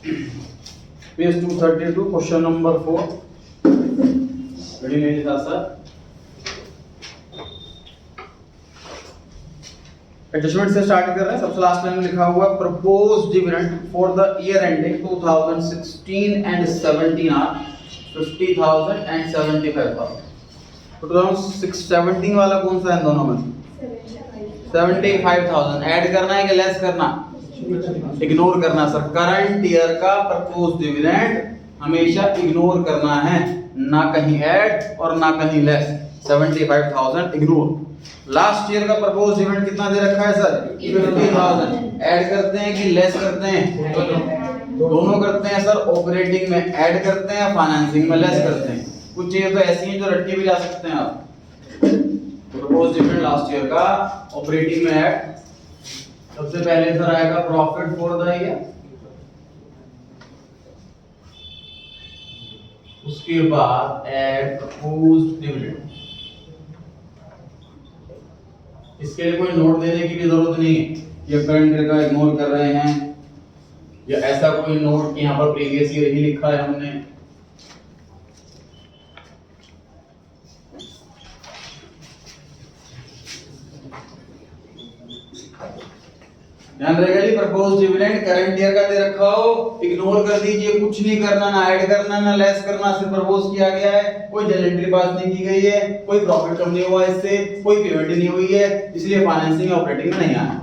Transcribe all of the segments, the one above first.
Page 232 question number 4 घड़ी ले लीजिए सर। एडजस्टमेंट से स्टार्ट कर रहे हैं। सबसे लास्ट लाइन में लिखा हुआ है proposed dividend for the year ending 2016 and 17 are 50,000 and 75,000। तो 2017 वाला कौन सा है इन दोनों में? 75,000 ऐड करना है कि लेस करना? इग्नोर करना सर। करंट ईयर का प्रपोज डिविडेंड हमेशा इग्नोर करना है, ना कहीं ऐड और ना कहीं लेस। 75,000 इग्नोर। लास्ट ईयर का प्रपोज डिविडेंड कितना दे रखा है सर? 50,000। ऐड करते हैं कि लेस करते हैं? दोनों करते हैं सर। ऑपरेटिंग में ऐड करते हैं, फाइनेंसिंग में लेस करते हैं। कुछ चीजें तो ऐसी हैं जो रट्टी भी जा सकते हैं आप। प्रपोज डिविडेंड लास्ट ईयर का ऑपरेटिंग में ऐड। सबसे पहले सर आएगा प्रॉफिट फॉर द ईयर, उसके बाद ऐड प्रपोज्ड डिविडेंड। इसके लिए कोई नोट देने की भी जरूरत नहीं है। ये करंट ईयर का इग्नोर कर रहे हैं या ऐसा कोई नोट यहाँ पर प्रीवियस ईयर ही लिखा है हमने। ध्यान रहेगा जी, प्रपोज डिविडेंड करंट ईयर का दे रखा हो, इग्नोर कर दीजिए। कुछ नहीं करना, ना ऐड करना ना लेस करना, सिर्फ प्रपोज किया गया है। कोई जनरल एंट्री पास नहीं की गई है, कोई प्रॉफिट कम नहीं हुआ इससे, कोई पेमेंट नहीं हुई है, इसलिए फाइनेंसिंग ऑपरेटिंग में नहीं आया।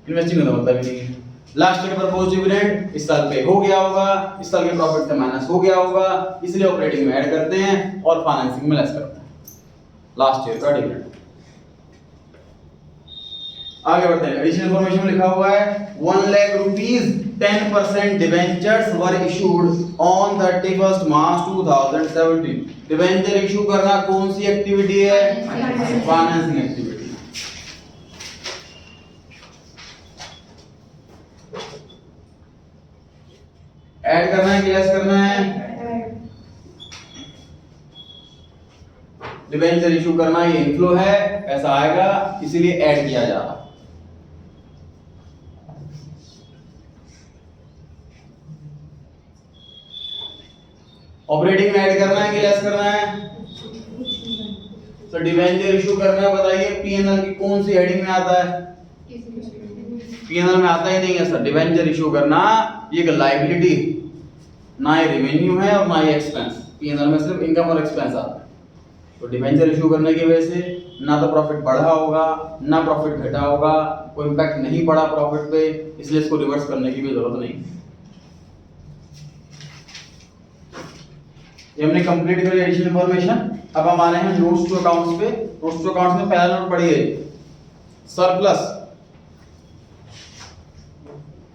इन्वेस्टिंग का मतलब ही नहीं है। लास्ट ईयर प्रपोज डिविडेंड इस साल पे हो गया होगा, इस साल के प्रॉफिट से माइनस हो गया होगा, इसलिए ऑपरेटिंग में ऐड करते हैं और फाइनेंसिंग में लेस करते हैं। लास्ट ईयर का डिविडेंड। आगे बढ़ते हैं। एडिशनल इन्फॉर्मेशन में लिखा हुआ है 1 lakh rupees 10% debentures were issued on 31 March 2017। Debenture issue करना कौन सी एक्टिविटी है? Financing activity. ऐड करना है कि लेस करना है? डिबेंचर इशू करना, ये इनफ्लो है, ऐसा आएगा, इसीलिए ऐड किया जा रहा। ऑपरेटिंग में ऐड करना है कि लेस करना है? तो डिबेंचर इशू करना है। बताइए पीएनएल की कौन सी हेडिंग में आता है? पीएनएल में आता ही नहीं है सर। डिबेंचर इशू करना ये एक लायबिलिटी, ना ये रेवेन्यू है और ना ये एक्सपेंस। पीएनएल में सिर्फ इनकम और एक्सपेंस आता है। तो डिबेंचर इशू करने की वजह से ना तो प्रॉफिट बढ़ा होगा ना प्रॉफिट घटा होगा, कोई इंपैक्ट नहीं पड़ा प्रॉफिट पे, इसलिए इसको रिवर्स करने की भी जरूरत नहीं। ये हमने कंप्लीट कर लिया एडिशनल इन्फॉर्मेशन। अब हम आ रहे हैं नोट्स टू अकाउंट्स पे। नोट्स टू अकाउंट्स में पहला नोट पढ़िए, सरप्लस।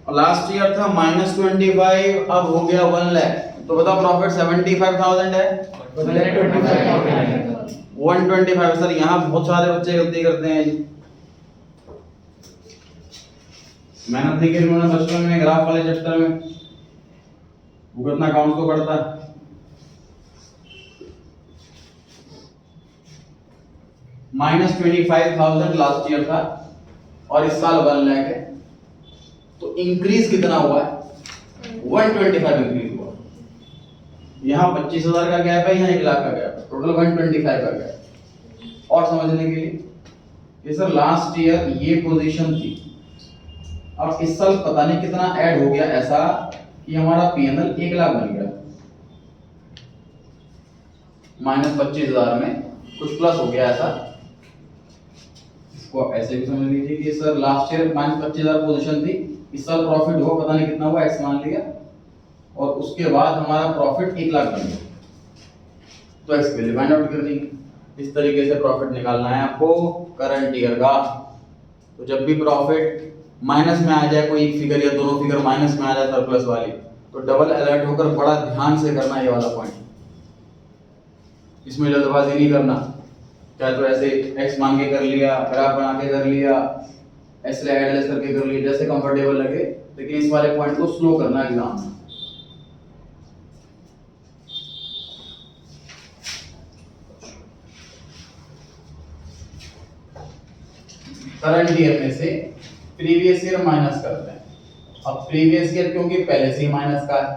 लास्ट ईयर था -25, अब हो गया 1 लाख। तो बताओ प्रॉफिट 75,000 है, 125। सर यहाँ बहुत सारे बच्चे गलती करते हैं जी। मेहनत नहीं की उन्होंने बचपन में ग्राफ वाले चैप्टर में, भुगतना अकाउंट को पढ़ता है। -25,000 लास्ट ईयर था और इस साल 1 लाख है। तो इंक्रीज कितना हुआ है? 125 इंक्रीज हुआ। यहाँ 25,000 का गैप है, यहाँ 1 लाख का गैप है, टोटल 125 का गैप। और समझने के लिए ये सर लास्ट ईयर ये पोजीशन थी, अब इस साल पता नहीं कितना ऐड हो गया ऐसा कि हमारा पीएनएल 1 लाख बन गया। -25,000 में कुछ प्लस हो गया ऐसा। इसको ऐसे भी समझ लीजिए कि सर लास्ट ईयर -25,000 पोजीशन थी, इस साल प्रॉफिट हुआ पता नहीं कितना हुआ, एक्स मान लिया, और उसके बाद हमारा प्रॉफिट 1 लाख बन गया। तो एक्स वैल्यू फाइंड आउट करनी है। इस तरीके से प्रॉफिट निकालना है आपको करंट ईयर का। तो जब भी प्रॉफिट माइनस में आ जाए, कोई एक फिगर या दोनों फिगर माइनस में आ जाए सरप्लस वाली, तो डबल अलर्ट होकर बड़ा ध्यान से करना ये वाला पॉइंट। इसमें जल्दबाजी नहीं करना, चाहे तो ऐसे एक्स मान के कर लिया, ग्राफ बना के कर लिया, ऐसे एडलेस करके कर लिया, जैसे कंफर्टेबल लगे, लेकिन इस वाले पॉइंट को स्लो करना एग्जाम में। करंट ईयर में से प्रीवियस ईयर माइनस करते हैं। अब प्रीवियस ईयर क्योंकि पहले से ही माइनस का है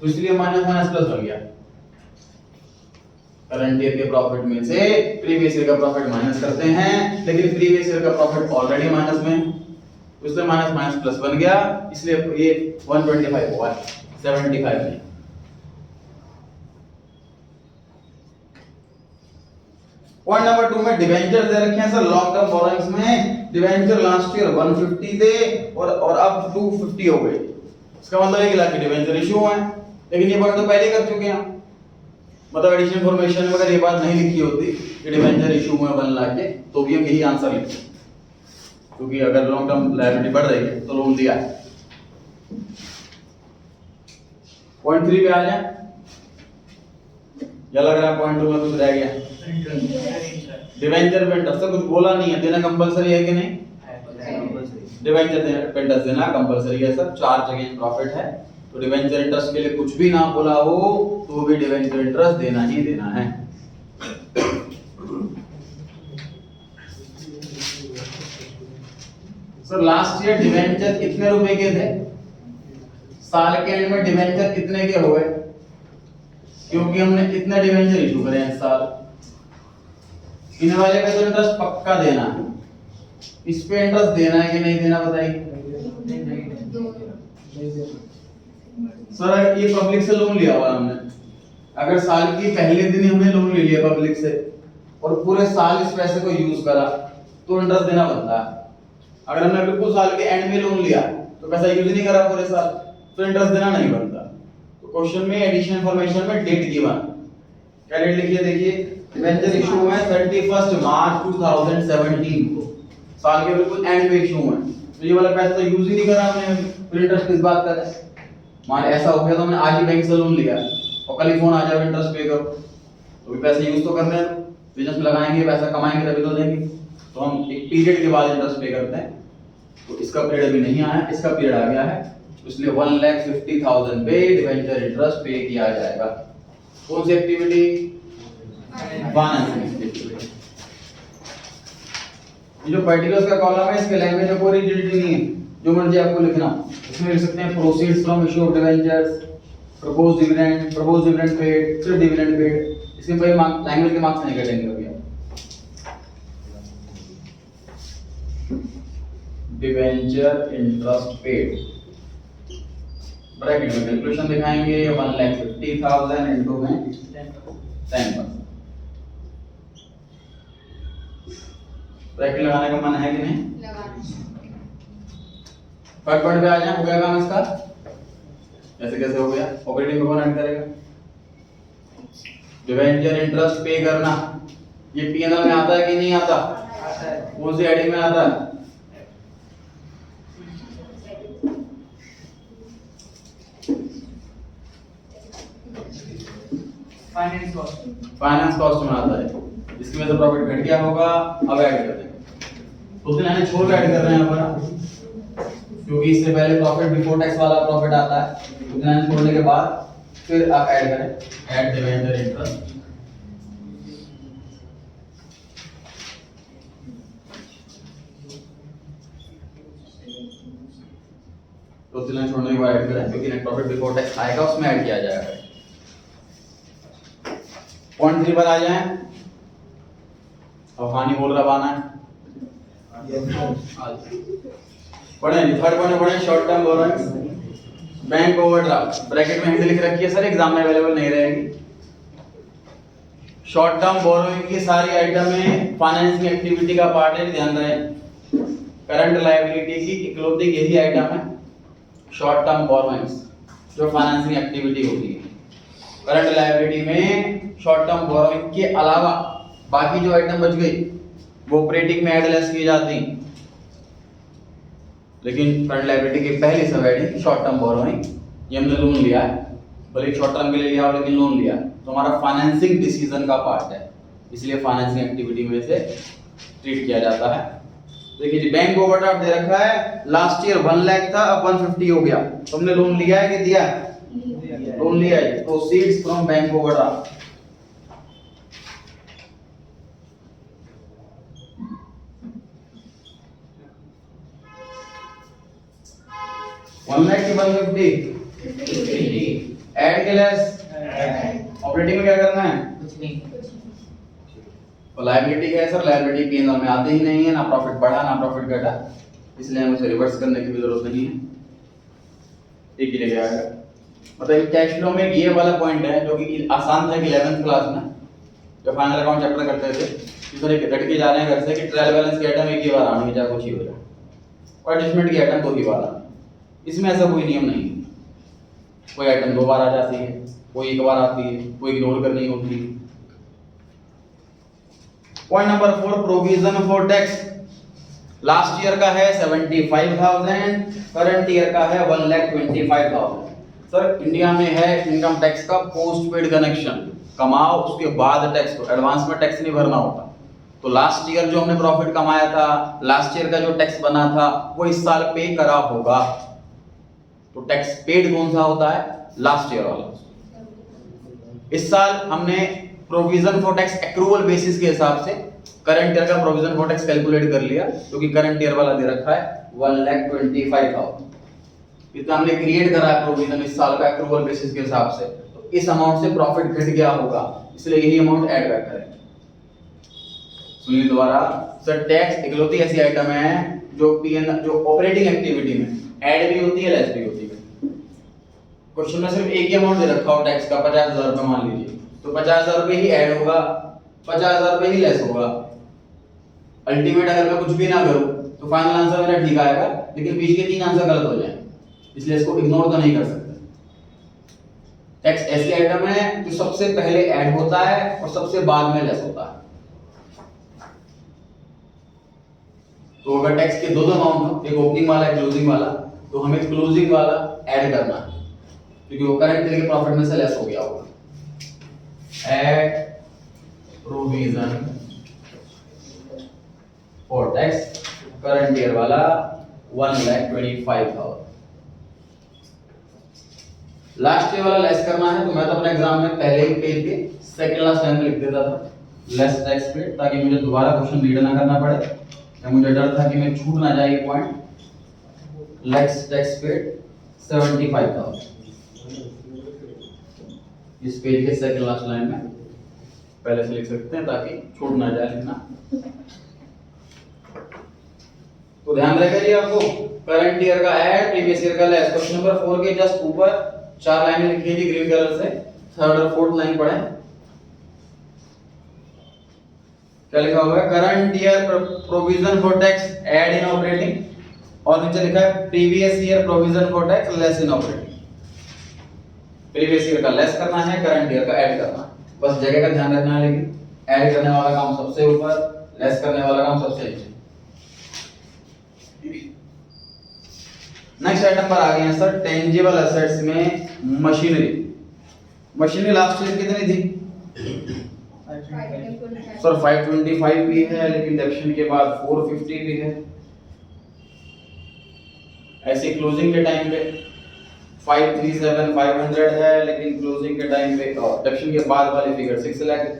तो इसलिए माइनस माइनस प्लस बन गया। करंट ईयर के प्रॉफिट में से प्रीवियस ईयर का प्रॉफिट माइनस करते हैं, लेकिन प्रीवियस ईयर का प्रॉफिट ऑलरेडी माइनस में है, इसलिए माइनस माइनस प्लस बन गया, इसलिए ये 125 हुआ, 75 नहीं। पॉइंट नंबर 2 में डिवेंचर दे रखे हैं सर लॉन्ग टर्म बोरोइंग्स में। डिवेंचर लास्ट ईयर 150 थे और अब 250 हो गए। इसका मतलब है कि लाख के डिवेंचर इशू है, लेकिन ये पॉइंट तो पहले कर चुके हैं। मतलब एडिशनल इन्फॉर्मेशन में अगर ये बात नहीं लिखी होती कि डिवेंचर इशू हुए 1 लाख के, तो भी हम यही आंसर लिखते, क्योंकि अगर लॉन्ग टर्म लायबिलिटी बढ़ रही है तो लोन दिया है। पॉइंट 3 पे आ जाए, या लग रहा है पॉइंट 2 में कुछ रह गया? डिवेंचर पेंटर्स से कुछ बोला नहीं है, देना कंपलसरी है कि नहीं? डिवेंचर पेंटर्स देना कंपलसरी है सर, चार्ज अगेंस्ट प्रॉफिट है, तो डिवेंचर इंटरेस्ट के लिए कुछ भी ना बोला हो तो भी डिवेंचर इंटरेस्ट देना ही देना है। सर लास्ट ईयर डिवेंचर कितने रुपए के थे? साल के एंड में डिवेंचर कितने के हुए? क्योंकि हमने कितने डिवेंचर इशू करे हैं इस साल, इन वाले पे तो इंटरेस्ट पक्का देना है, इस पे इंटरेस्ट देना है कि नहीं देना बताइए। सर ये पब्लिक से लोन लिया हुआ हमने, अगर साल की पहले दिन ही हमने लोन ले लिया पब्लिक से और पूरे साल इस पैसे को यूज करा तो इंटरेस्ट देना बनता है। अगर हमने बिल्कुल साल के एंड में लोन लिया तो पैसा यूज नहीं करा पूरे साल तो इंटरेस्ट देना नहीं बनता। तो क्वेश्चन में एडिशनल इंफॉर्मेशन में डेट गिवन, क्या डेट लिखिए देखिए, डिवेंचर इशू है 31 मार्च 2017 को, साल के बिल्कुल एंड में इशू है, तो ये वाला पैसा तो यूज ही नहीं करा हमने, फिर इंटरेस्ट किस बात का है? मान ऐसा हो गया तो हमने आज ही बैंक से लोन लिया और कल ही फोन आ जाए इंटरेस्ट पे करो, तो भी पैसे यूज तो करने हैं, बिजनेस में लगाएंगे पैसा कमाएंगे तभी तो देंगे, तो हम एक पीरियड के बाद इंटरेस्ट पे करते हैं। तो इसका पीरियड अभी नहीं आया, इसका पीरियड आ गया है, इसलिए 1,50,000 पे डिवेंचर इंटरेस्ट पे किया जाएगा। कौन सी एक्टिविटी? Financing activity. ये जो पर्टिकुलर्स का कॉलम है इसके लैंग्वेज में कोई रिजिडिटी नहीं है, जो मर्जी आपको लिखना, इसमें लिख सकते हैं proceeds from issue of debentures, proposed dividend paid, सिर्फ डिविडेंड पेड, इसमें कोई लैंग्वेज के मार्क्स नहीं कटेंगे अभी। डिवेंचर इंटरेस्ट पेड ब्रैकेट में कैलकुलेशन दिखाएंगे, 1,50,000 इनटू में 10%। ब्रैकेट लगाने का मन है कि नहीं? फर्स्ट पॉइंट पे आ जाए, हो गया काम इसका, ऐसे कैसे हो गया? ऑपरेटिंग में कौन ऐड करेगा? डिवेंचर इंटरेस्ट पे करना, ये पीएनएल में आता है कि नहीं आता? आता है। कौन सी हेडिंग में आता है? फाइनेंस कॉस्ट में आता है, इसकी वजह से प्रॉफिट घट गया होगा, अब ऐड कर देंगे। तो लाइन छोड़ के ऐड कर रहे हैं यहाँ पर, क्योंकि इससे पहले प्रॉफिट बिफोर टैक्स वाला प्रॉफिट आता है, तो लाइन छोड़ने के बाद फिर आप ऐड करें, ऐड डिवेंचर इंटरेस्ट। तो लाइन छोड़ने के बाद ऐड करें, क्योंकि नेट प्रॉफिट बिफोर टैक्स आएगा उसमें ऐड किया जाएगा। पॉइंट 3 पर आ जाएं, अब हानि बोल रहा बाना है, पढ़े नहीं, थर्ड पॉइंट पढ़े, short term borrowings, bank overdraft, bracket में हिंदी लिख रखी है सर, एग्जाम में अवेलेबल नहीं रहेगी। शॉर्ट टर्म बोरोइंग की सारी आइटम में फाइनेंसिंग एक्टिविटी का पार्ट है, ध्यान रहे। करंट लायबिलिटी की इकलौती यही आइटम है शॉर्ट टर्म बोरोइंग्स, जो फाइनेंसिंग एक्टिविटी होती है। करंट लायबिलिटी में शॉर्ट टर्म बोरोइंग के अलावा बाकी जो आइटम बच गई वो ऑपरेटिंग में एडलेस की जाती, लेकिन करंट लायबिलिटी की पहली सब हेडिंग शॉर्ट टर्म बोरोइंग, ये हमने लोन लिया है, भले शॉर्ट टर्म के लिए लिया हो लेकिन लोन लिया, तो हमारा फाइनेंसिंग डिसीजन का पार्ट है, इसलिए फाइनेंसिंग एक्टिविटी में से ट्रीट किया जाता है। देखिए जी, बैंक ओवरड्राफ्ट दे रखा है, लास्ट ईयर 1 लाख था, अब 150 हो गया, तो हमने लोन लिया है कि दिया है? लोन लिया है, proceeds from bank overdraft. 1 lakh की 150 ऐड के लेस ऑपरेटिंग में क्या करना है? कुछ नहीं। और लायबिलिटी क्या है सर? लायबिलिटी P&L में आते ही नहीं है, ना प्रॉफिट बढ़ा ना प्रॉफिट घटा, इसलिए हमें उसे रिवर्स करने की भी जरूरत नहीं है, एक ही लेके आएगा। मतलब कैश फ्लो में ये वाला पॉइंट है जो कि आसान था कि 11th क्लास में जब फाइनल अकाउंट चैप्टर करते थे कि सर एक लड़के जा रहे हैं घर से कि ट्रायल बैलेंस की आइटम एक ही बार आनी है चाहे कुछ ही हो जाए, और एडजस्टमेंट की आइटम 2 ही बार आनी। इसमें ऐसा कोई नियम नहीं है, कोई आइटम 2 बार आ जाती है, कोई एक बार आती है, कोई इग्नोर करनी होती है। Point number 4, provision for tax. Last year का है 75,000, करंट ईयर का है 1,25,000। सर इंडिया में है इनकम टैक्स का पोस्ट पेड कनेक्शन, कमाओ उसके बाद टैक्स को, एडवांस में टैक्स नहीं भरना होता। तो लास्ट ईयर जो हमने प्रॉफिट कमाया था, लास्ट ईयर का जो टैक्स बना था वो इस साल पे करा होगा। तो टैक्स पेड कौन सा होता है? लास्ट ईयर वाला। इस साल हमने provision for tax accrual basis के हिसाब से करंट ईयर का प्रोविजन फॉर टैक्स कैलकुलेट कर लिया, क्योंकि करंट ईयर वाला दे रखा है 1,25,000। इतना हमने क्रिएट करा है प्रोविजन इस साल का एक्रूवल बेसिस के हिसाब से, तो इस अमाउंट से प्रॉफिट घट गया होगा, इसलिए यही अमाउंट ऐड बैक करेंगे। सुनिए दोबारा सर, टैक्स इकलौती ऐसी आइटम है जो जो ऑपरेटिंग एक्टिविटी में ऐड भी होती है लेस भी होती है। क्वेश्चन में सिर्फ एक ही अमाउंट दे रखा हो टैक्स का 50,000 रुपए मान लीजिए, तो 50,000 रुपए ही ऐड होगा, 50,000 रुपए ही लेस होगा। अल्टीमेट अगर मैं कुछ भी ना करूं तो फाइनल आंसर मेरा ठीक आएगा, लेकिन बीच के 3 आंसर गलत हो जाए, इसलिए इसको इग्नोर तो नहीं कर सकते। टैक्स ऐसी आइटम है जो सबसे पहले ऐड होता है और सबसे बाद में लेस होता है। तो अगर टैक्स के दो अमाउंट हो, एक ओपनिंग वाला एक क्लोजिंग वाला, तो हमें क्लोजिंग वाला ऐड करना है, क्योंकि वो करंट ईयर के प्रॉफिट में से लेस हो गया होगा। Add provision for tax, current year वाला 1,25,000। लास्ट ईयर वाला लेस करना है, तो मैं तो अपने एग्जाम में पहले ही पेज के सेकंड लास्ट लाइन में लिख देता था लेस टैक्स पेड, ताकि मुझे दोबारा क्वेश्चन रीड ना करना पड़े, या मुझे डर था कि मैं छूट ना जाए ये पॉइंट। लेस टैक्स पेड 75,000 इस पेज के सेकंड लास्ट लाइन में पहले से लिख सकते हैं ताकि छूट ना जाए लिखना। तो ध्यान रखिए आपको, करंट ईयर का ऐड, प्रीवियस ईयर का लेस। क्वेश्चन नंबर 4 के जस्ट ऊपर 4 लाइनें लिखी है ग्रीन कलर से, थर्ड और फोर्थ लाइन पढ़ें। क्या लिखा हुआ है? Current year provision for tax add in operating, और नीचे लिखा है previous year provision for tax less in operating. Previous year का लेस करना है, करंट ईयर का ऐड करना है, बस जगह का ध्यान रखना है। लेकिन ऐड करने वाला काम सबसे ऊपर, लेस करने वाला काम सबसे नीचे। नेक्स्ट आइटम पर आ गए हैं सर, टेंजिबल एसेट्स में मशीनरी। मशीनरी लास्ट ईयर कितनी थी सर? 525 भी है, लेकिन डिडक्शन के बाद 450 भी है। ऐसे क्लोजिंग के टाइम पे 537 500 है, लेकिन क्लोजिंग के टाइम पे डिडक्शन के बाद वाली फिगर 6 लाख है।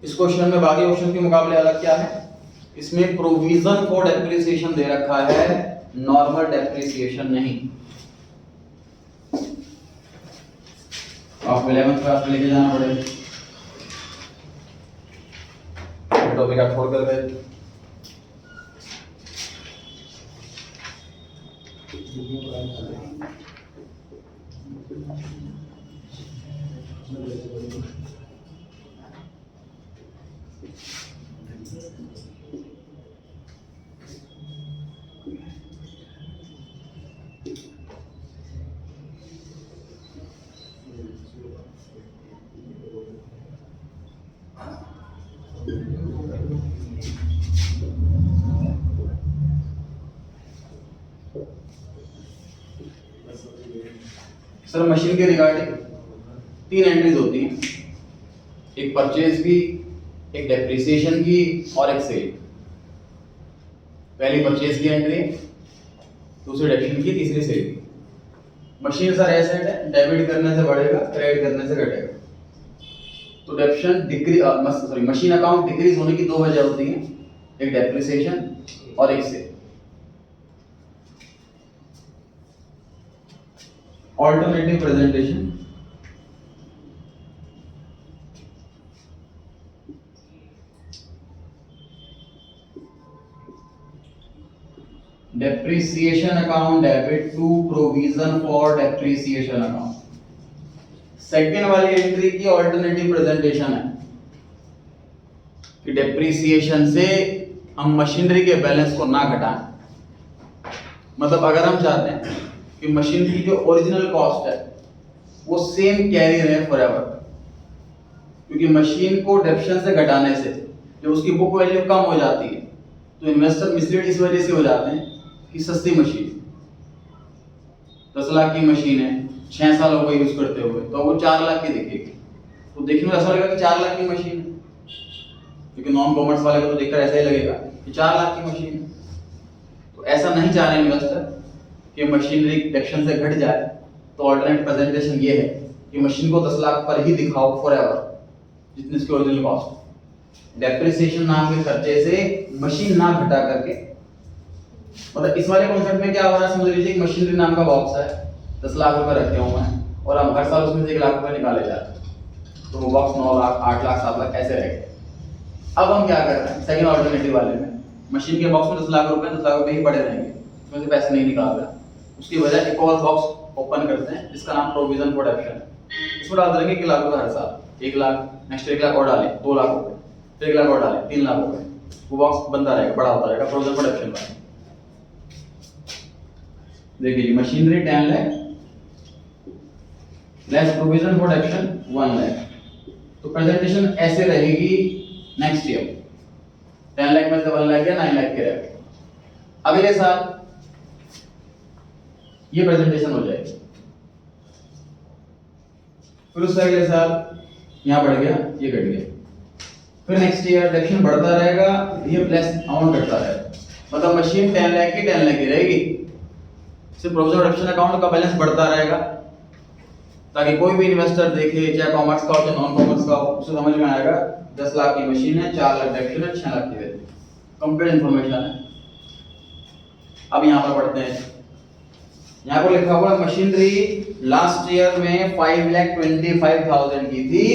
इस क्वेश्चन में बाकी क्वेश्चन के मुकाबले अलग क्या है? इसमें प्रोविजन फॉर डेप्रिसिएशन दे रखा है, नॉर्मल डेप्रिसिएशन नहीं। आपको 11th क्लास में लेके जाना पड़ेगा, टॉपिक आप छोड़ कर गए। सर मशीन के रिगार्डिंग 3 एंट्रीज होती हैं, एक परचेज की, एक डेप्रिसिएशन की और एक सेल। पहली परचेज की एंट्री, दूसरी डेप्रिसिएशन की, तीसरी सेल की। मशीन सर एसेट है, डेबिट करने से बढ़ेगा, क्रेडिट करने से घटेगा। तो डेप्रिसिएशन मशीन अकाउंट डिक्रीज होने की 2 वजह होती हैं, एक डेप्रिसिएशन और एक sale. Alternative presentation, depreciation account debit to provision for depreciation account. Second वाली एंट्री की ऑल्टरनेटिव प्रेजेंटेशन है कि डेप्रिसिएशन से हम मशीनरी के बैलेंस को ना घटाएं। मतलब अगर हम चाहते हैं कि मशीन की जो ओरिजिनल कॉस्ट है वो सेम कैरी रहे फॉरएवर, क्योंकि मशीन को डेप्शन से घटाने से जब उसकी बुक वैल्यू कम हो जाती है तो इन्वेस्टर मिसलीड इस वजह से हो जाते हैं कि सस्ती मशीन 10 लाख की मशीन है, 6 साल हो गए यूज करते हुए, तो वो 4 लाख की दिखेगी, तो देखने में ऐसा लगेगा कि 4 लाख की मशीन है, क्योंकि नॉन कॉमर्स वाले को तो देखकर ऐसा ही लगेगा कि 4 लाख की मशीन है। तो ऐसा नहीं चाह रहे इन्वेस्टर कि मशीनरी डेप्शन से घट जाए, तो ऑल्टरनेट प्रेजेंटेशन ये है कि मशीन को 10 लाख पर ही दिखाओ फॉरएवर, जितनी इसकी ओरिजिनल कॉस्ट। डेप्रिसिएशन नाम के खर्चे से मशीन ना घटा करके, मतलब इस वाले कॉन्सेप्ट में क्या हो रहा है, समझ लीजिए मशीनरी नाम का बॉक्स है, 10 लाख रुपए रखे हुए हैं और हम हर साल उसमें से 1 लाख रुपए निकाले जाते हैं, तो वो बॉक्स 9 लाख 8 लाख 7 लाख ऐसे रहेगा। अब हम क्या कर रहे हैं सेकंड ऑल्टरनेटिव वाले में, मशीन के बॉक्स में 10 लाख रुपए ही पड़े रहेंगे, उसमें से पैसे नहीं निकाल रहे, उसकी वजह एक और बॉक्स ओपन करते हैं जिसका नाम प्रोविजन फॉर डेप्शन है। इसमें डाल देंगे 1 लाख रुपए हर साल, 1 लाख, नेक्स्ट 1 लाख और डालें 2 लाख हो गए, फिर 1 लाख और डालें 3 लाख हो गए, वो बॉक्स बनता रहेगा, बड़ा होता रहेगा प्रोविजन फॉर डेप्शन का। देखिए machinery 10 lakh less provision for डेप्शन 1 lakh, तो प्रेजेंटेशन ऐसे रहेगी नेक्स्ट ईयर। 10 लाख में से 1 लाख या 9 लाख के रहेगा। अगले साल ये प्रेजेंटेशन हो जाएगी, फिर उससे अगले साल यहाँ बढ़ गया, ये घट गया, फिर नेक्स्ट ईयर डेप्शन बढ़ता रहेगा, ये प्लस अमाउंट घटता रहेगा, मतलब मशीन 10 लाख की 10 लाख की रहेगी, सिर्फ प्रोविजन डेप्शन अकाउंट का बैलेंस बढ़ता रहेगा, ताकि कोई भी इन्वेस्टर देखे चाहे कॉमर्स का हो चाहे नॉन कॉमर्स का हो, उसे समझ में आएगा 10 लाख की मशीन है, 4 लाख डेप्शन है, 6 लाख की वैल्यू, कंप्लीट इंफॉर्मेशन है। अब यहाँ पर पढ़ते हैं, यहाँ पर लिखा हुआ मशीनरी लास्ट ईयर में 5,25,000 की थी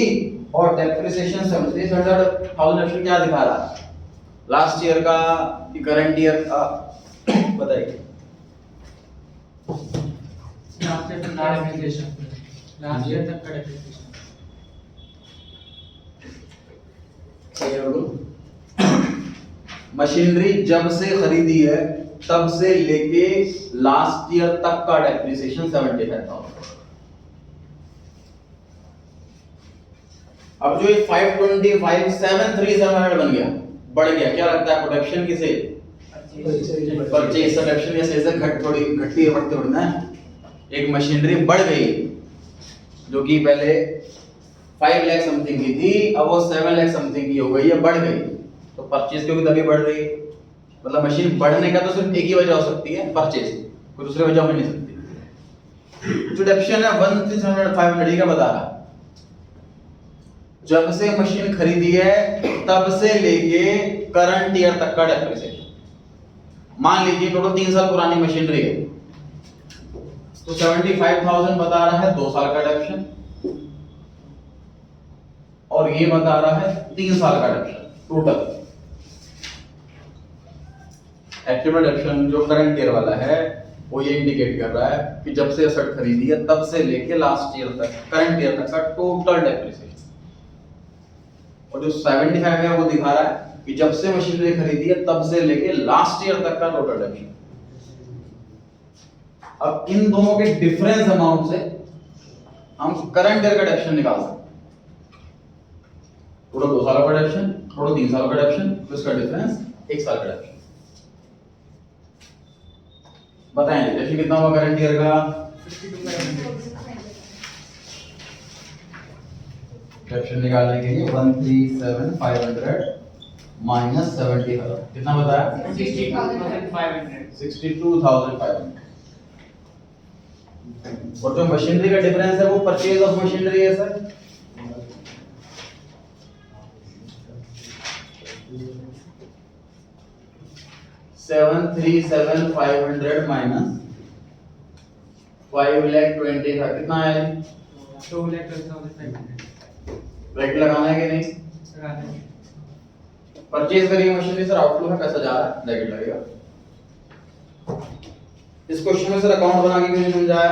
और डेप्रिसिएशन 7,000 क्या दिखा रहा है लास्ट ईयर का कि करंट ईयर का, बताइए। लास्ट ईयर तक का डेप्रिसिएशन मशीनरी जब से खरीदी है तब से लेके लास्ट ईयर तक का डेप्रिसिएशन 75,000। अब जो ये 525,737 बन गया, बढ़ गया, क्या लगता है प्रोडक्शन की सेल, परचेज प्रोडक्शन या सेल से घटती है बढ़ती बढ़ना है। एक मशीनरी बढ़ गई जो कि पहले 5 लाख समथिंग की थी, अब वो 7 लाख समथिंग की हो गई है, बढ़ गई, तो परचेज क्योंकि तभी बढ़ रही है, मतलब मशीन बढ़ने का तो सिर्फ एक ही वजह हो सकती है, परचेज, कोई दूसरी वजह हो नहीं सकती। जो डेप्शन है 1,500 का बता रहा, जब से मशीन खरीदी है तब से लेके करंट ईयर तक का डेप्रिसिएशन। मान लीजिए टोटल 3 साल पुरानी मशीनरी है, तो 75,000 बता रहा है 2 साल का डेप्शन, और ये बता रहा है 3 साल का डेप्शन टोटल। एक्टिव डेप्शन जो करंट ईयर वाला है वो ये इंडिकेट कर रहा है कि जब से एसेट खरीदी है तब से लेके लास्ट ईयर तक करंट ईयर तक का टोटल डेप्रिसिएशन, और जो 75 है वो दिखा रहा है कि जब से मशीनरी खरीदी है तब से लेके लास्ट ईयर तक का टोटल डेप्रिसिएशन। अब इन दोनों के डिफरेंस अमाउंट से हम करंट ईयर का डेप्शन निकाल सकते हैं। टोटल 2 साल का डेप्शन, टोटल 3 साल का डेप्शन, तो इसका डिफरेंस 1 साल का डेप्शन। बताएं डेप्शन कितना होगा करंट ईयर का, डेप्शन निकालने के लिए 137,500 माइनस 70,000 कितना बताया 62,500। और जो मशीनरी का डिफरेंस है वो परचेज ऑफ मशीनरी है सर, $737,500 माइनस 5,20,000 कितना है? 2,12,500 ब्रैकेट लगाना है कि नहीं? परचेज करिए मशीनरी सर, आउटफ्लो में पैसा जा रहा है, ब्रैकेट लगेगा। इस क्वेश्चन में सर अकाउंट बना के क्यों नहीं समझाया?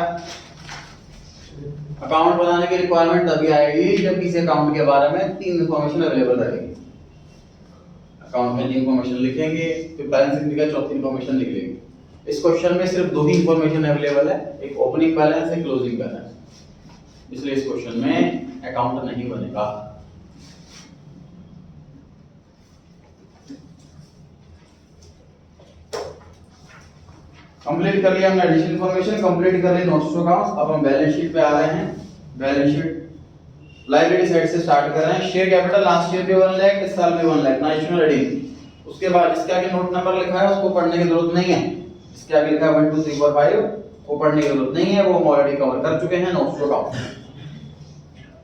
अकाउंट बनाने की रिक्वायरमेंट तभी आएगी जब किसी अकाउंट के बारे में 3 इंफॉर्मेशन अवेलेबल रहेगी। अकाउंट में 3 इंफॉर्मेशन लिखेंगे, फिर बैलेंस शीट का चौथी इंफॉर्मेशन लिख लेंगे। इस क्वेश्चन में सिर्फ 2 ही इंफॉर्मेशन अवेलेबल है, एक ओपनिंग बैलेंस है, क्लोजिंग बैलेंस। इसलिए इस क्वेश्चन में अकाउंट नहीं बनेगा। कंप्लीट कर लिया हमने एडिशनल इंफॉर्मेशन, कंप्लीट कर ली नोट्स टू अकाउंट्स। अब हम बैलेंस शीट पे आ रहे हैं। बैलेंस शीट लायबिलिटी साइड से स्टार्ट कर रहे हैं। शेयर कैपिटल लास्ट ईयर भी 1 लाख, इस साल भी 1 लाख, नेशनल रीडिंग। उसके बाद इसके आगे नोट नंबर लिखा है उसको पढ़ने की जरूरत नहीं है। इसके आगे लिखा है 1 2 3 4 5, वो पढ़ने की जरूरत नहीं है, वो हम ऑलरेडी कवर कर चुके हैं नोट्स टू अकाउंट।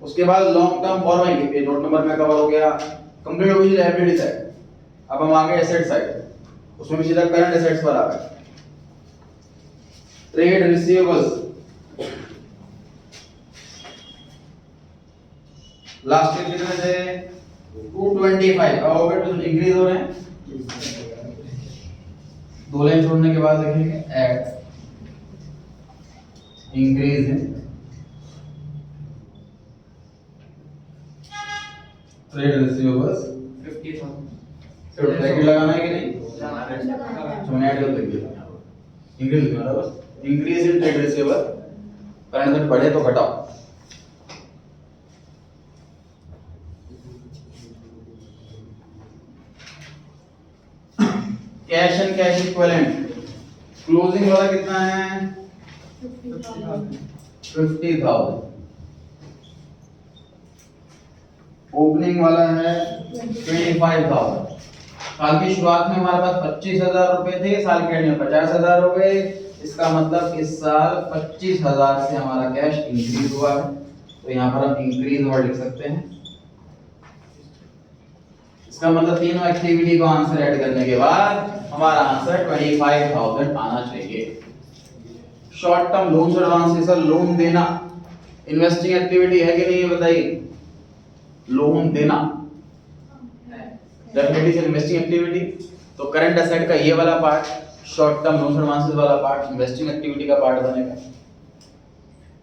उसके बाद लॉन्ग टर्म बोरोइंग, ये नोट नंबर में कवर हो गया। कंप्लीट हो गई लायबिलिटी साइड। अब हम आ गए एसेट साइड, उसमें भी सीधा करंट एसेट्स पर आ गए। ट्रेड रिसीवेबल्स लास्ट ईयर कितने थे? 225। अब हो गए तो इंक्रीज हो रहे हैं। 2 लाइन छोड़ने के बाद लिखेंगे एट इंक्रीज है ट्रेड रिसीवेबल्स 50,000 तो ब्रैकेट लगाना है कि नहीं? हमने ऐड कर दिया इंक्रीज लिखना था बस। Increase in trade receivable, current asset बढ़े तो घटाओ। Cash and cash equivalent closing वाला कितना है? 50,000। ओपनिंग वाला है 25,000। साल की शुरुआत में हमारे पास 25,000 रुपए थे, साल के एंड में 50,000 हो गए। इसका मतलब इस साल 25,000 से हमारा कैश इंक्रीज हुआ है, तो यहाँ पर हम इंक्रीज वर्ड लिख सकते हैं। इसका मतलब तीनों एक्टिविटी को आंसर ऐड करने के बाद हमारा आंसर 25,000 आना चाहिए। Short term loan advance, sir loan देना इन्वेस्टिंग एक्टिविटी है कि नहीं बताइए? लोन देना डेफिनेटली से इन्वेस्टिंग एक्टिविटी। तो करंट एसेट का ये वाला part, short term loan advances वाला पार्ट इन्वेस्टिंग एक्टिविटी का पार्ट बनेगा।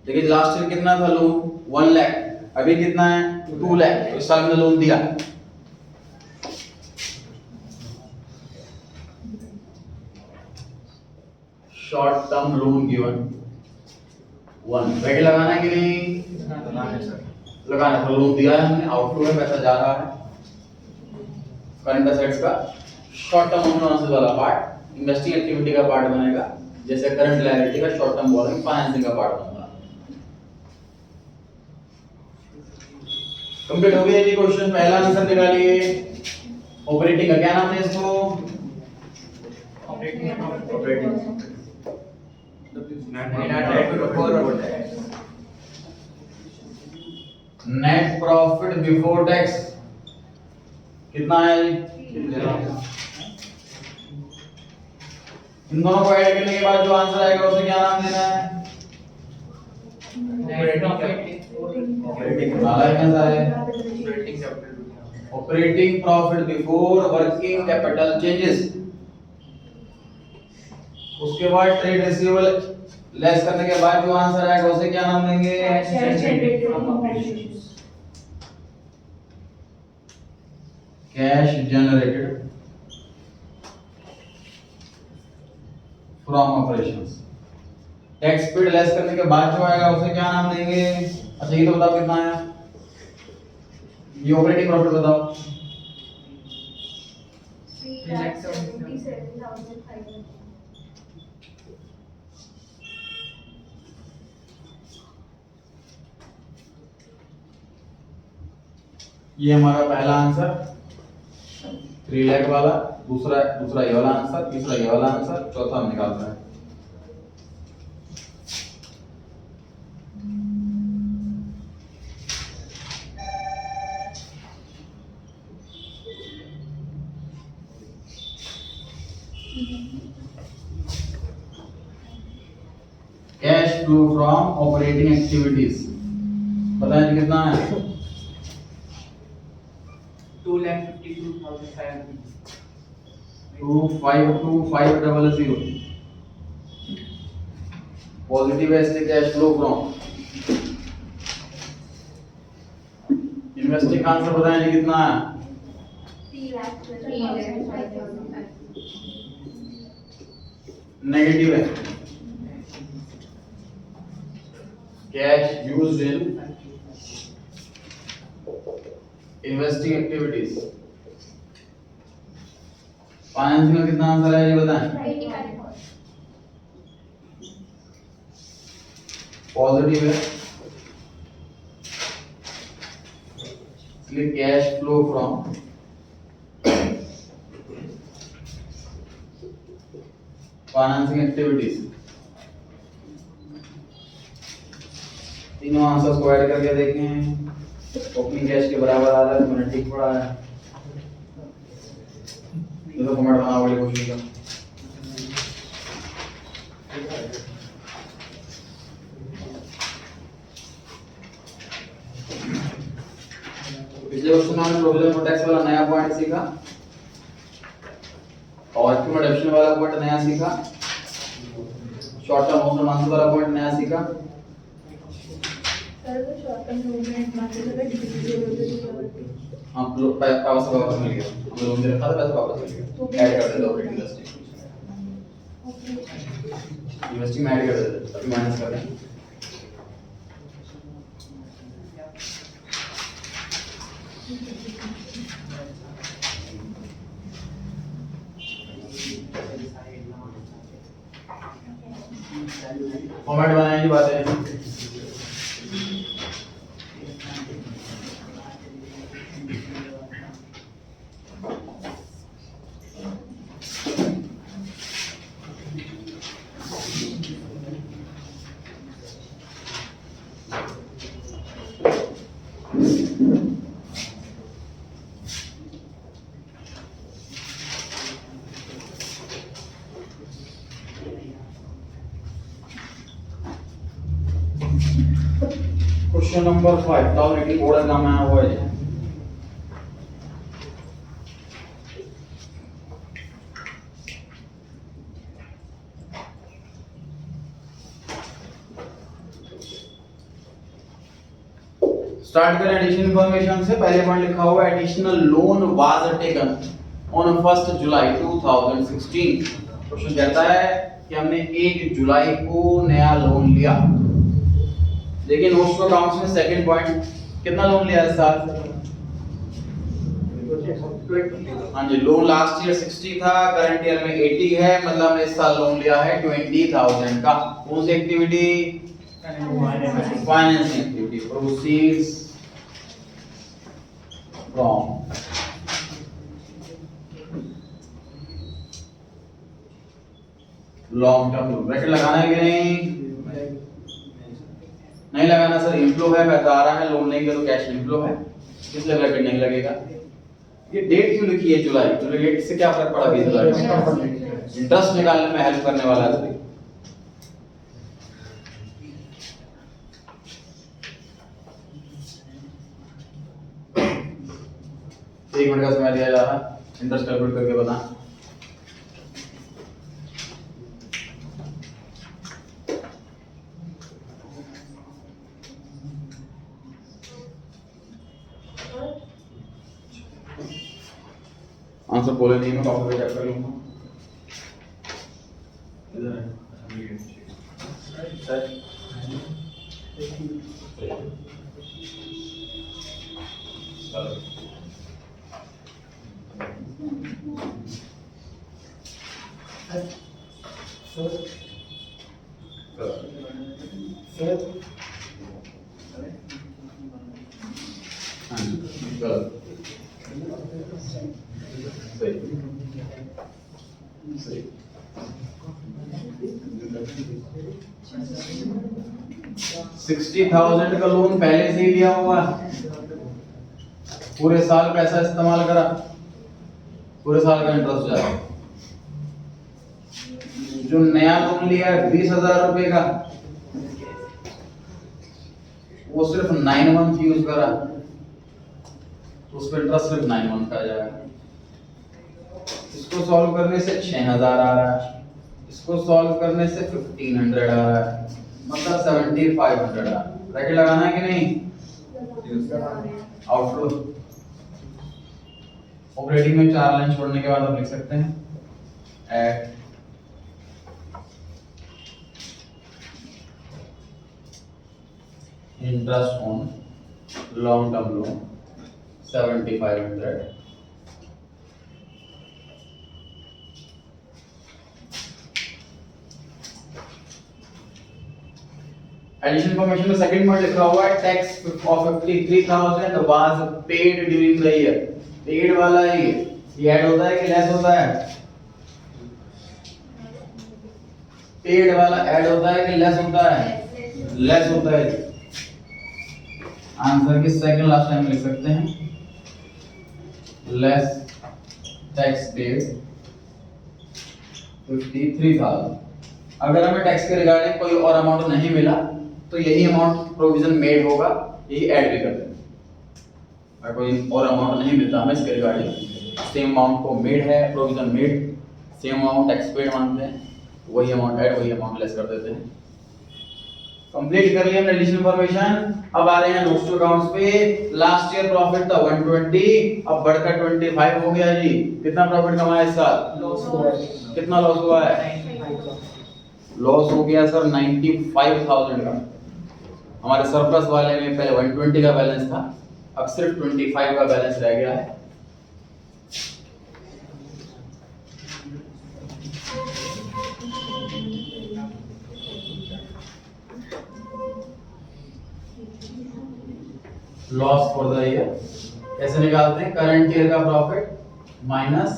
देखिए लास्ट ईयर कितना था लोन? 1 लाख, अभी कितना है? 2 लाख। इस साल में लोन दिया। Short term loan given 1, bracket लगाना है कि नहीं? लगाना है। लोन दिया है हमने, आउटफ्लो में पैसा जा रहा है। करंट एसेट्स का शॉर्ट टर्म एडवांसेस वाला पार्ट इन्वेस्टिंग एक्टिविटी का पार्ट बनेगा, जैसे करंट लायबिलिटी का शॉर्ट टर्म बोरोइंग फाइनेंसिंग का पार्ट बनेगा। कंप्लीट हो गया जी क्वेश्चन। पहला आंसर निकालिए। ऑपरेटिंग का क्या नाम है इसको? Operating net profit before tax कितना है? इन दोनों को ऐड करने के बाद जो आंसर आएगा उसे क्या नाम देना है? Operating operating profit before working capital changes. उसके बाद ट्रेड रिसीवेबल लेस करने के बाद जो आंसर आएगा उसे क्या नाम देंगे? Cash generated from operations. Tax paid less करने के बाद जो आएगा उसे क्या नाम देंगे? अच्छा ये तो बताओ कितना है? ये ऑपरेटिंग प्रॉफिट बताओ। 3,77,500। ये हमारा पहला आंसर 3 लाख वाला, दूसरा ये वाला आंसर, तीसरा ये वाला आंसर, चौथा हम निकाल रहे हैं। Cash flow from operating activities बताएं कितना है 2,52,500 252,500 पॉजिटिव है इसलिए cash flow from investing answer बताएं जी कितना है 3,05,000 नेगेटिव है cash used in investing activities financing का कितना आंसर है ये बताएं पॉजिटिव है इसलिए cash flow from financing activities तीनों आंसर्स को ऐड करके देखें ओपनिंग कैश के बराबर आ रहा है तो मैंने ठीक पढ़ा है ये तो कमेंट बनाओ वाले क्वेश्चन का पिछले क्वेश्चन में हमने प्रोविजन फॉर टैक्स वाला नया पॉइंट सीखा और एक्टिव वाला पॉइंट नया सीखा शॉर्ट टर्म मोशन आंसर वाला पॉइंट नया सीखा सर वो शॉर्ट टर्म मूवमेंट मार्केट में डिग्री हम लोग वापस मिल गया हम लोग ने रखा था पैसा वापस मिल गया ऐड कर देते ऑपरेटिंग इन्वेस्टिंग में ऐड कर देते अभी माइनस कर दें फॉर्मेट बनाएंगे बातें question number 5 tau rating order का मैं हुआ है स्टार्ट करें एडिशन इंफॉर्मेशन से पहले पॉइंट लिखा हुआ है additional loan was taken on 1 July 2016 question कहता है कि हमने 1 जुलाई को नया लोन लिया लेकिन नोट्स अकाउंट्स में सेकंड पॉइंट कितना लोन लिया इस साल हाँ जी लोन लास्ट ईयर 60 था करंट ईयर में 80 है मतलब हमने इस साल लोन लिया है 20,000 का कौन सी activity financing activity proceeds from long term loan bracket लगाना है कि नहीं लगाना सर इनफ्लो है पैसा आ रहा है लोन लेंगे तो कैश इनफ्लो है इसलिए ब्रैकेट नहीं लगेगा ये डेट क्यों लिखी है जुलाई जुलाई डेट से क्या फर्क पड़ा 20,000 इंटरेस्ट निकालने में हेल्प करने वाला है एक मिनट का समय दिया जा रहा है इंटरेस्ट कैलकुलेट करके बता आंसर बोले नहीं मैं कॉपी पे चेक कर लूंगा इधर है सर सही 60,000 का लोन पहले से ही लिया हुआ पूरे साल पैसा इस्तेमाल करा पूरे साल का इंटरेस्ट जा रहा जो नया लोन लिया है 20,000 रुपए का वो सिर्फ 9 मंथ यूज करा तो उस पर इंटरेस्ट सिर्फ 9 मंथ का आ जाएगा। इसको सॉल्व करने से 6000 आ रहा है, इसको सॉल्व करने से 1500 आ रहा है, मतलब 7500 आ रहा है। ब्रैकेट लगाना है कि नहीं? आउटफ्लो ऑपरेटिंग में 4 लाइन छोड़ने के बाद आप लिख सकते हैं at interest on long term loan 7500 addition information में सेकंड पॉइंट लिखा हुआ है tax of 53000 was paid during the year. Paid वाला ये ऐड होता है कि लेस होता है? पेड वाला ऐड होता है कि लेस होता है? लेस होता है। आंसर की सेकंड लास्ट टाइम लिख सकते हैं लेस टैक्स पेड 53000। अगर हमें टैक्स के रिगार्डिंग कोई और अमाउंट नहीं मिला तो यही अमाउंट प्रोविजन मेड होगा, यही ऐड भी कर देंगे। अगर कोई और अमाउंट नहीं मिलता हमें इसके रिगार्डिंग, सेम अमाउंट को मेड है, provision made, same amount tax paid मानते हैं, वही अमाउंट ऐड वही अमाउंट लेस कर देते हैं। कंप्लीट कर लिया हमने एडिशनल इंफॉर्मेशन। अब आ रहे हैं नोट्स टू अकाउंट्स पे। लास्ट ईयर प्रॉफिट था 120, अब बढ़कर 25 हो गया जी। कितना प्रॉफिट कमाया इस साल? लॉस हुआ है। कितना लॉस हुआ है? लॉस हो गया सर 95,000 का। हमारे सरप्लस वाले में पहले 120 का बैलेंस था, अब सिर्फ 25 का बैलेंस रह गया है। लॉस फॉर द ईयर कैसे निकालते हैं? करंट ईयर का प्रॉफिट माइनस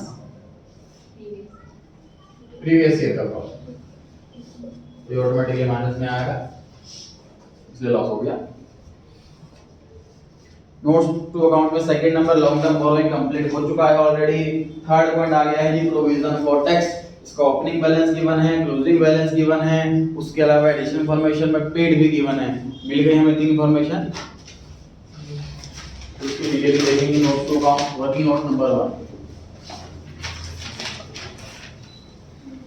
प्रीवियस ईयर का प्रॉफिट, ये ऑटोमेटिकली माइनस में आएगा, इसलिए लॉस हो गया। नोट्स टू अकाउंट में second number long term borrowing complete हो चुका है ऑलरेडी। थर्ड पॉइंट आ गया है जी प्रोविजन फॉर टैक्स। इसका ओपनिंग बैलेंस गिवन है, क्लोजिंग बैलेंस गिवन है, उसके अलावा एडिशनल इंफॉर्मेशन में पेड भी गिवन है। मिल गई हमें 3 इंफॉर्मेशन। उसकी डिटेल देखेंगे notes to account working note number 1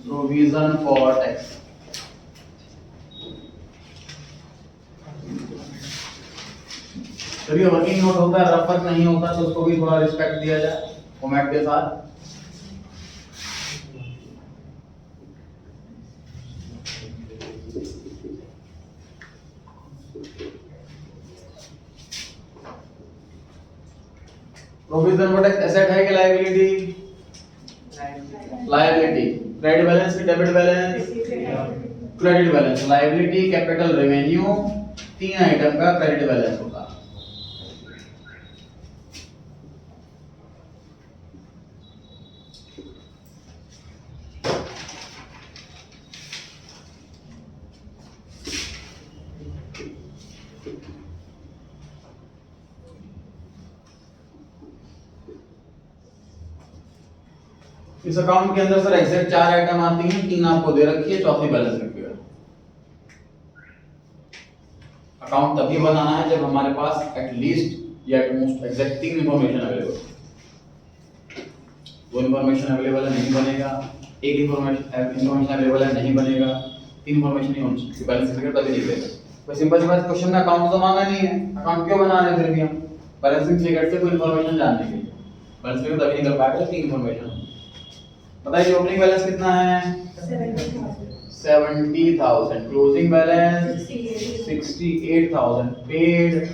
provision for tax. जब ये वर्किंग नोट होता है, रफ वर्क नहीं होता, तो उसको भी थोड़ा रिस्पेक्ट दिया जाए फॉर्मेट के साथ। प्रोविजन फॉर टैक्स एसेट है कि लायबिलिटी? लायबिलिटी। क्रेडिट बैलेंस की debit balance? Credit balance. Liability, capital, revenue, 3 item का क्रेडिट बैलेंस होगा। इस अकाउंट के अंदर सर एग्जैक्ट 4 आइटम आती हैं, 3 आपको दे रखी है, चौथी बैलेंस में फिगर। अकाउंट तभी बनाना है जब हमारे पास एटलीस्ट या at most exact 3 information available. 2 information available है नहीं बनेगा, 1 इंफॉर्मेशन अवेलेबल है नहीं बनेगा, 3 इंफॉर्मेशन नहीं होनी चाहिए, बैलेंस फिगर तभी निकलेगा। तो सिंपल सी बात, क्वेश्चन में अकाउंट तो मांगा नहीं है, अकाउंट क्यों बना रहे हैं फिर भी हम? बैलेंसिंग फिगर से कोई इंफॉर्मेशन जानने के लिए। बैलेंस फिगर तभी निकल पाएगा 3 इंफॉर्मेशन। बताइए ओपनिंग बैलेंस कितना है? 70,000। Closing balance 68,000। पेड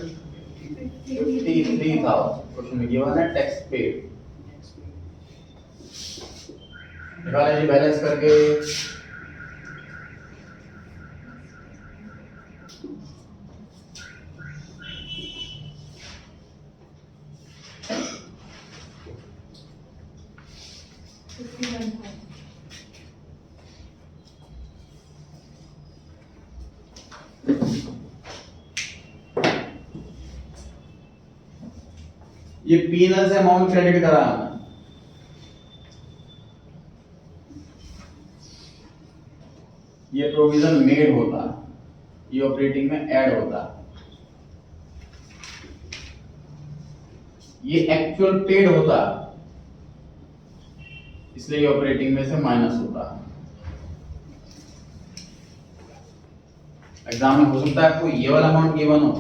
53,000। क्वेश्चन में गिवन है टैक्स पेड। निकालें जी बैलेंस करके। ये पीनल से अमाउंट क्रेडिट करा हमने। ये प्रोविजन मेड होता, ये ऑपरेटिंग में ऐड होता। ये एक्चुअल पेड होता, इसलिए ऑपरेटिंग में से माइनस होता है। एग्जाम में हो सकता है आपको ये वाला अमाउंट गिवन हो,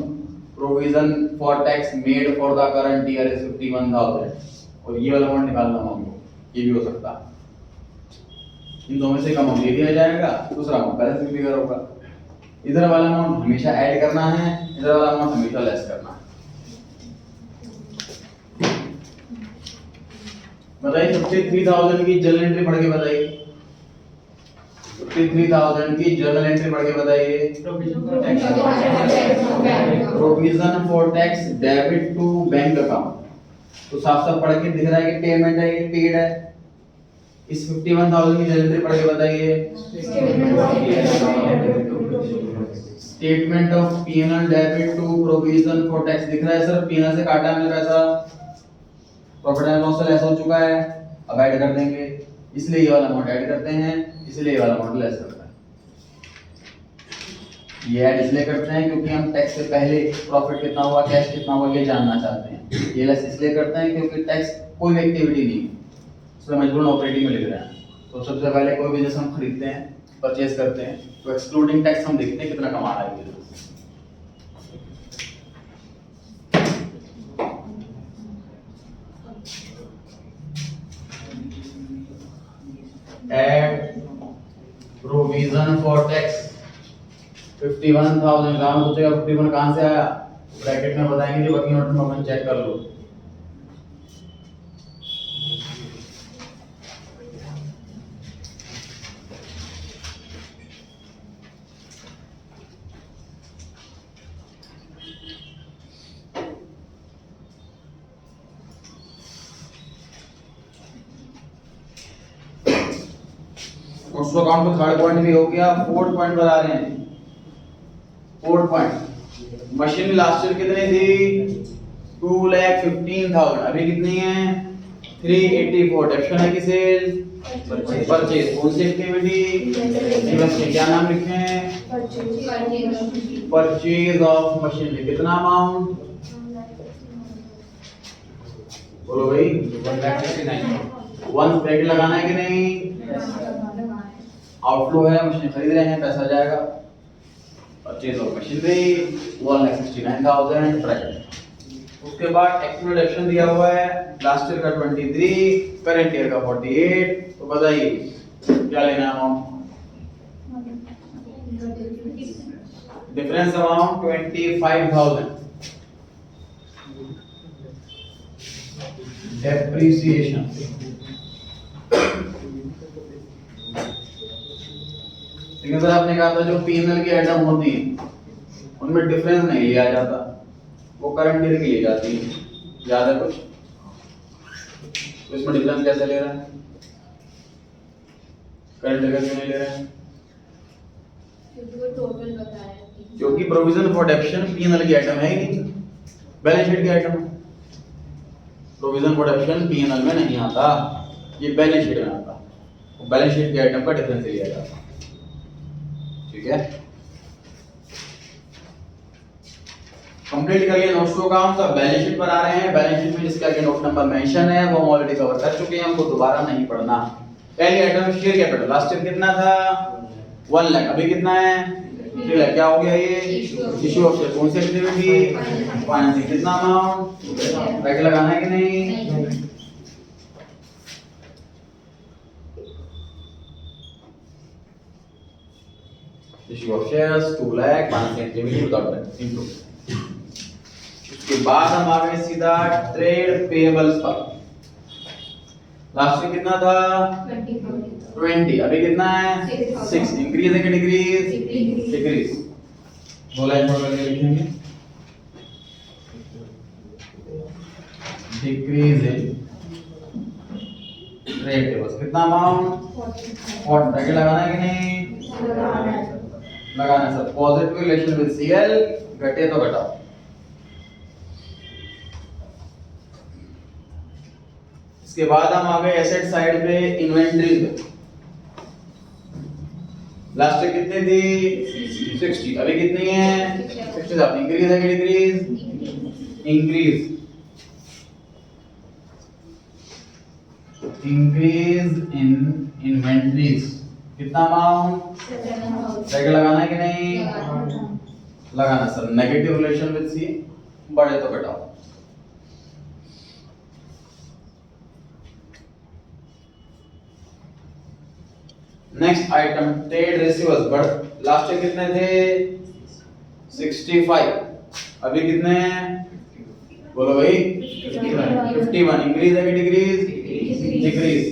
provision for tax made for the current year is 51,000 और ये वाला अमाउंट निकालना होगा, ये भी हो सकता है। इन दोनों में से एक अमाउंट दे दिया जाएगा, दूसरा अमाउंट बैलेंस फिगर होगा। इधर वाला अमाउंट हमेशा ऐड करना है, इधर वाला अमाउंट हमेशा लेस करना है। बताइए 53,000 की जर्नल एंट्री पढ़ के बताइए, 53,000 की जर्नल एंट्री पढ़ के बताइए। Provision for tax debit to bank account, तो साफ साफ पढ़ के दिख रहा है कि पेमेंट है, ये पेड है। इस 51,000 की जर्नल एंट्री पढ़ के बताइए। Statement of PNL debit to provision for tax दिख रहा है सर, पीएनएल से काटा हमने पैसा, प्रॉफिट एंड लॉस से लेस हो चुका है, अब ऐड कर देंगे, इसलिए ये वाला अमाउंट ऐड करते हैं, इसलिए ये वाला अमाउंट लेस करता है। ये ऐड इसलिए करते हैं क्योंकि हम टैक्स से पहले प्रॉफिट कितना हुआ, कैश कितना हुआ, ये जानना चाहते हैं। ये लेस इसलिए करते हैं क्योंकि टैक्स कोई एक्टिविटी नहीं है, इसलिए मजबूरन ऑपरेटिंग में लिख रहे हैं। तो सबसे पहले कोई बिजनेस हम खरीदते हैं, परचेज करते हैं, तो एक्सक्लूडिंग टैक्स हम देखते हैं कितना कमा रहा है business. Add provision for tax 51,000 कहाँ पूछेगा, 51 कहाँ से आया, ब्रैकेट में बताएंगे जी, वर्किंग नोट में अपन चेक कर लो। उसको अकाउंट में थर्ड पॉइंट भी हो गया, फोर्थ पॉइंट बता रहे हैं। Fourth point, machine last year कितनी थी, 2,15,000, अभी कितनी है, 384। डेप्शन है कि सेल, परचेज। कौन सी एक्टिविटी, क्या नाम लिखे हैं, परचेज ऑफ मशीनरी। कितना अमाउंट बोलो भाई, 1 ब्रैकेट लगाना है कि नहीं, आउटफ्लो है, मशीन खरीद रहे हैं, पैसा जाएगा, परचेज ऑफ मशीनरी 1,69,000 ब्रैकेट। उसके बाद एक्चुअल एक्शन दिया हुआ है, लास्ट ईयर का 23, करंट ईयर का 48, तो बताइए क्या लेना है अमाउंट, डिफरेंस अमाउंट 25,000, डेप्रिसिएशन। लेकिन सर आपने कहा था जो पीएनएल की आइटम होती है उनमें डिफरेंस नहीं लिया जाता, वो करंट ईयर की ली जाती है, याद है कुछ, तो इसमें डिफरेंस कैसे ले रहा है, करंट ईयर क्यों नहीं ले रहा है, क्योंकि वो टोटल बताया, क्योंकि प्रोविजन फॉर डेप्शन पीएनएल की आइटम है ही नहीं, बैलेंस शीट की आइटम है। प्रोविजन फॉर डेप्शन पीएनएल में नहीं आता, ये बैलेंस शीट में आता, तो बैलेंस शीट की आइटम का डिफरेंस लिया जाता, ठीक है। कंप्लीट करिए नोट्स को, काम सब बैलेंस शीट पर आ रहे हैं। बैलेंस शीट में जिसका कि नोट नंबर मेंशन है वो हम ऑलरेडी कवर कर चुके हैं, हमको दोबारा नहीं पढ़ना। पहली item share capital, last year कितना था, 1 लाख, अभी कितना है, 3 लाख। क्या हो गया ये, इशू ऑफ शेयर। कौन सी एक्टिविटी, फाइनेंसिंग। कितना अमाउंट, ब्रैकेट लगाना है कि नहीं, issue of shares 2 lakh, financing activity without bracket into. उसके बाद हम आ गए सीधा ट्रेड पेएबल्स पर। लास्ट में कितना था, 20, अभी कितना है, 6। इंक्रीज है कि डिक्रीज, डिक्रीज। 2 लाइन पर करके लिखेंगे, डिक्रीज है ट्रेड पेएबल्स। कितना अमाउंट, 40। ब्रैकेट लगाना है कि नहीं, लगाना है sir. Positive relation with CL, घटे तो घटाओ। इसके बाद हम आ गए एसेट साइड पे, इन्वेंटरी पे। लास्ट ईयर कितनी थी, 60, अभी कितनी है, 67। इंक्रीज है कि decrease, increase. Increase in inventories कितना अमाउंट 7,000 ब्रैकेट लगाना है कि नहीं लगाना sir negative relation with C बढ़े तो घटाओ नेक्स्ट आइटम ट्रेड रिसीवर्स बढ़ लास्ट ईयर कितने थे 65 अभी कितने हैं बोलो भाई 51 इंक्रीज है कि डिक्रीज डिक्रीज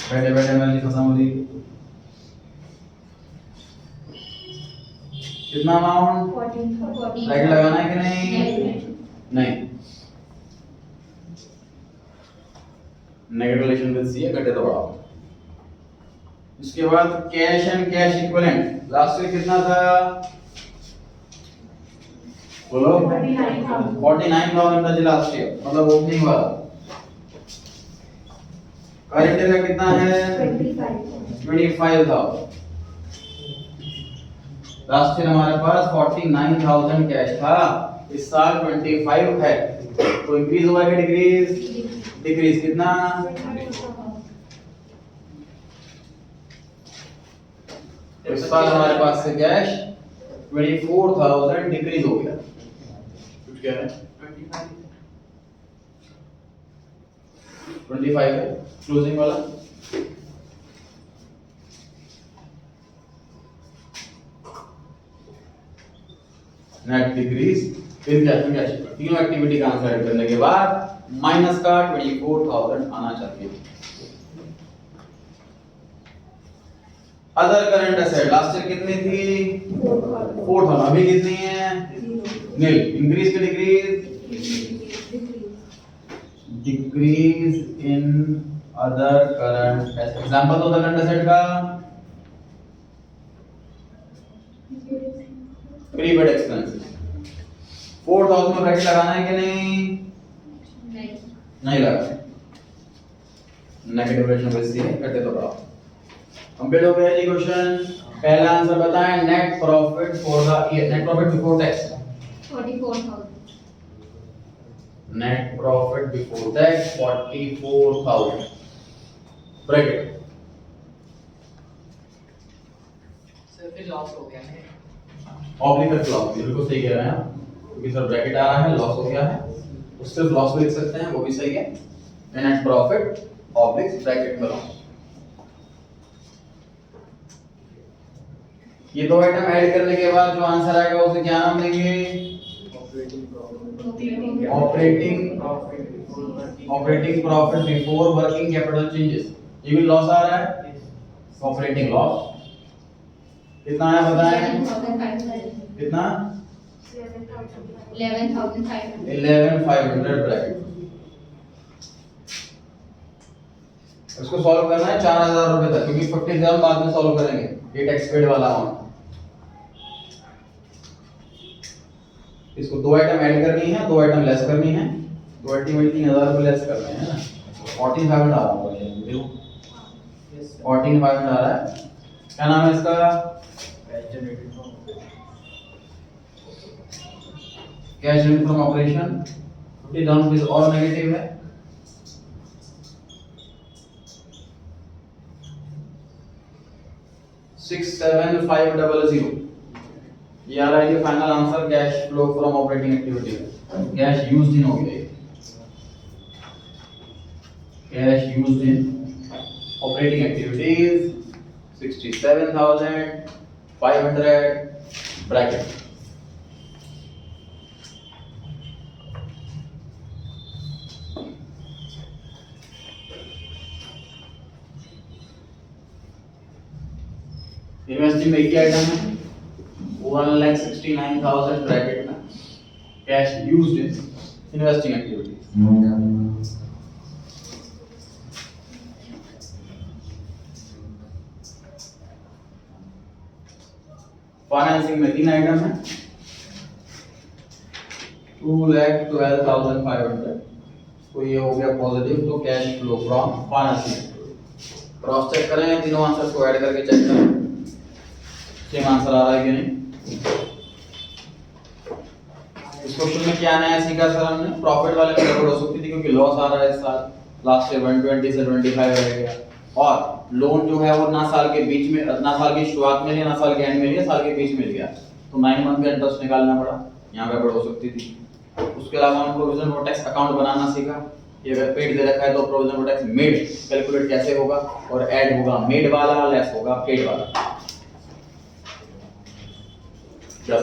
बैठे बैठे मेरी खत्म हो रही कितना अमाउंट 14,000 ब्रैकेट लगाना है कि नहीं नहीं नेगेटिव रिलेशन विद सी है घटे तो बढ़ाओ इसके बाद cash and cash equivalent last year कितना था बोलो 49,000 था जी लास्ट ईयर मतलब ओपनिंग वाला करंट ईयर का कितना है 25,000 लास्ट ईयर हमारे पास 49,000 कैश था इस साल 25 है तो इंक्रीज हुआ कि डिक्रीज डिक्रीज कितना इस साल हमारे पास से कैश 24,000 डिक्रीज हो गया कुछ क्या है 25 है क्लोजिंग वाला नेट डिक्रीज फिर क्या तीनों एक्टिविटी का आंसर ऐड करने के बाद माइनस का 24,000 आना चाहिए other current asset last year कितनी थी 4,000 अभी कितनी है नील इंक्रीज की decrease decrease in other current example दो करंट एसेट का प्रीपेड एक्सपेंसेस 4,000 में ब्रैकेट लगाना है कि नहीं नहीं लगा नेगेटिव रिलेशन विद सी करते तो बढ़ाओ कंप्लीट हो गया जी क्वेश्चन पहला आंसर बताएं net profit for the year net profit before tax 44,000 net profit before tax 44,000 bracket sir फिर लॉस हो गया है ऑब्लिगेट लॉस बिल्कुल सही कह रहे हैं आप क्योंकि सर ब्रैकेट आ रहा है लॉस हो गया है तो सिर्फ लॉस भी लिख सकते हैं वो भी सही है नेट प्रॉफिट ऑब्लिक ब्रैकेट में लॉस ये दो आइटम ऐड करने के बाद जो आंसर आएगा उसे क्या नाम देंगे operating profit before working capital changes ये भी लॉस आ रहा है ऑपरेटिंग लॉस कितना है बताएं 11,500 कितना 11,500 11,500 ब्रैकेट इसको सॉल्व करना है 4,000 रुपए तक क्योंकि 50,000 बाद में सॉल्व करेंगे ये टैक्स पेड वाला अमाउंट इसको दो आइटम ऐड करनी है दो आइटम लेस करनी है तो अल्टीमेटली 3,000 रुपए लेस करने हैं ना 14,500 आ रहा होगा ये देखो 14,500 आ रहा है क्या नाम है इसका कैश जनरेटेड फ्रॉम ऑपरेशन 50,000 रुपए और नेगेटिव है $6,7,500 ये आ रहा है ये final answer cash flow from operating activity cash used in हो गया cash used in operating activities 67,500 bracket investing में क्या आइटम है 1,69,000 ब्रैकेट में cash used in investing activities financing में तीन आइटम है 2,12,500 तो ये हो गया पॉजिटिव तो cash flow from financing cross check करें तीनों आंसर को ऐड करके चेक करें सेम आंसर आ रहा है कि नहीं इस क्वेश्चन में क्या नया सीखा सर हमने? प्रॉफिट वाले में गड़बड़ हो सकती थी क्योंकि लॉस आ रहा है इस साल, लास्ट से 120 से 25 रह गया, और लोन जो है वो ना साल के बीच में, ना साल की शुरुआत में लिया, ना साल के एंड में लिया, साल के बीच में लिया, तो 9 मंथ का इंटरेस्ट निकालना पड़ा, यहाँ गड़बड़ हो सकती थी। उसके अलावा हम प्रोविजन फॉर टैक्स अकाउंट बनाना सीखा, ये अगर पेड दे रखा है तो provision for tax made calculate कैसे होगा, और ऐड होगा मेड वाला, लेस होगा पेड वाला। क्या